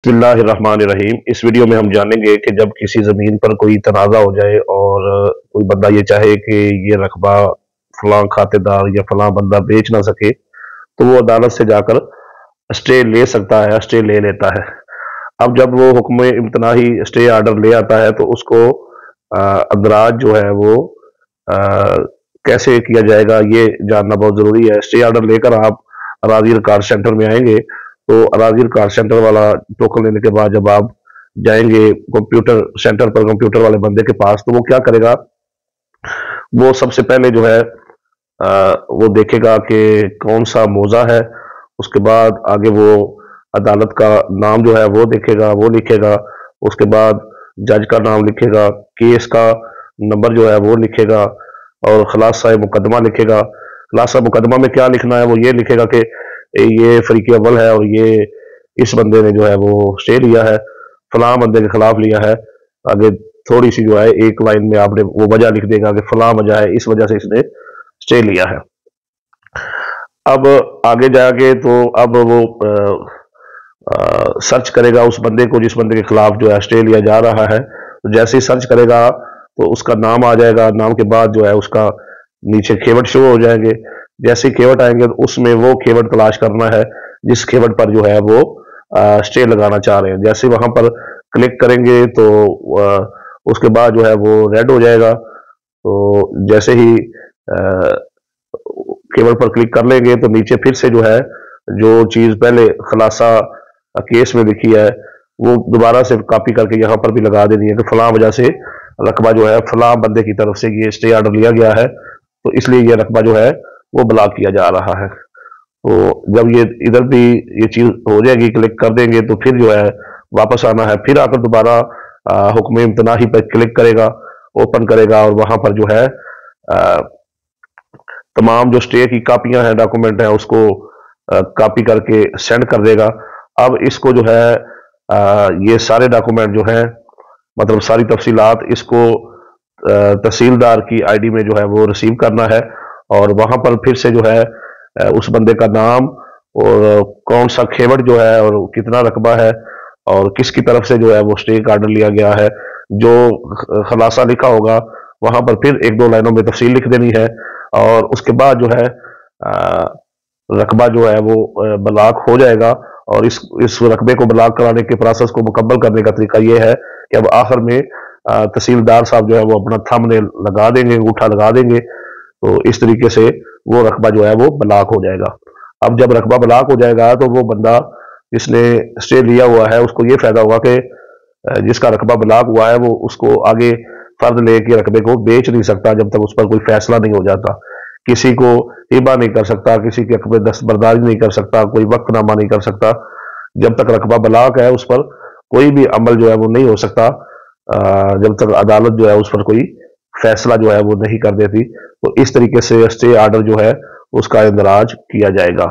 बिस्मिल्लाहिर्रहमानिर्रहीम। इस वीडियो में हम जानेंगे कि जब किसी ज़मीन पर कोई तनाज़ा हो जाए और कोई बंदा ये चाहे कि ये रकबा फलां खातेदार या फलां बंदा बेच ना सके, तो वो अदालत से जाकर स्टे ले सकता है, स्टे ले लेता है। अब जब वो हुक्म इम्तनाही स्टे आर्डर ले आता है तो उसको अंदराज जो है वो अ, कैसे किया जाएगा ये जानना बहुत ज़रूरी है। स्टे आर्डर लेकर आप अराजी रिकॉर्ड सेंटर में आएंगे तो अराजी रिकॉर्ड सेंटर वाला टोकन लेने के बाद जब आप जाएंगे कंप्यूटर सेंटर पर, कंप्यूटर वाले बंदे के पास, तो वो क्या करेगा, वो सबसे पहले जो है वो देखेगा कि कौन सा मौजा है। उसके बाद आगे वो अदालत का नाम जो है वो देखेगा, वो लिखेगा। उसके बाद जज का नाम लिखेगा, केस का नंबर जो है वो लिखेगा और खलासा मुकदमा लिखेगा। खलासा मुकदमा में क्या लिखना है, वो ये लिखेगा कि ये फरीक अव्वल है और ये इस बंदे ने जो है वो स्टे लिया है, फलां बंदे के खिलाफ लिया है। आगे थोड़ी सी जो है एक लाइन में आपने वो वजह लिख देगा कि फलां वजह है, इस वजह से इसने स्टे लिया है। अब आगे जाके तो अब वो सर्च करेगा उस बंदे को जिस बंदे के खिलाफ जो है स्टे लिया जा रहा है। तो जैसे ही सर्च करेगा तो उसका नाम आ जाएगा, नाम के बाद जो है उसका नीचे कीवर्ड शुरू हो जाएंगे। जैसे ही कीवर्ड आएंगे तो उसमें वो कीवर्ड तलाश करना है जिस कीवर्ड पर जो है वो स्टे लगाना चाह रहे हैं। जैसे वहां पर क्लिक करेंगे तो उसके बाद जो है वो रेड हो जाएगा। तो जैसे ही कीवर्ड पर क्लिक कर लेंगे तो नीचे फिर से जो है जो चीज पहले खुलासा केस में लिखी है वो दोबारा से कॉपी करके यहाँ पर भी लगा देनी है कि फलां वजह से रकबा जो है फलां बंदे की तरफ से ये स्टे आर्डर लिया गया है, तो इसलिए ये रकबा जो है वो ब्लॉक किया जा रहा है। तो जब ये इधर भी ये चीज हो जाएगी, क्लिक कर देंगे तो फिर जो है वापस आना है, फिर आकर दोबारा हुक्म इम्तनाही पर क्लिक करेगा, ओपन करेगा और वहां पर जो है तमाम जो स्टे की कापियां हैं, डॉक्यूमेंट है, उसको कॉपी करके सेंड कर देगा। अब इसको जो है ये सारे डॉक्यूमेंट जो है, मतलब सारी तफसीलात इसको तहसीलदार की आईडी में जो है वो रिसीव करना है और वहां पर फिर से जो है उस बंदे का नाम और कौन सा खेवड़ जो है और कितना रकबा है और किसकी तरफ से जो है वो स्टे आर्डर लिया गया है, जो खलासा लिखा होगा वहां पर फिर एक दो लाइनों में तफसील लिख देनी है। और उसके बाद जो है रकबा जो है वो ब्लॉक हो जाएगा। और इस रकबे को ब्लॉक कराने के प्रोसेस को मुकम्मल करने का तरीका ये है कि अब आखिर में तहसीलदार साहब जो है वो अपना थंबनेल लगा देंगे, अंगूठा लगा देंगे। तो इस तरीके से वो रकबा जो है वो ब्लॉक हो जाएगा। अब जब रकबा ब्लॉक हो जाएगा तो वो बंदा जिसने स्टे लिया हुआ है उसको ये फायदा होगा कि जिसका रकबा ब्लॉक हुआ है वो उसको आगे फर्द लेके रकबे को बेच नहीं सकता जब तक उस पर कोई फैसला नहीं हो जाता। किसी को हिबा नहीं कर सकता, किसी के हक में दस्तबरदारी नहीं कर सकता, कोई वक्तनामा नहीं कर सकता। जब तक रकबा ब्लॉक है उस पर कोई भी अमल जो है वो नहीं हो सकता जब तक अदालत जो है उस पर कोई फैसला जो है वो नहीं कर देती। तो इस तरीके से स्टे आर्डर जो है उसका इंदराज किया जाएगा।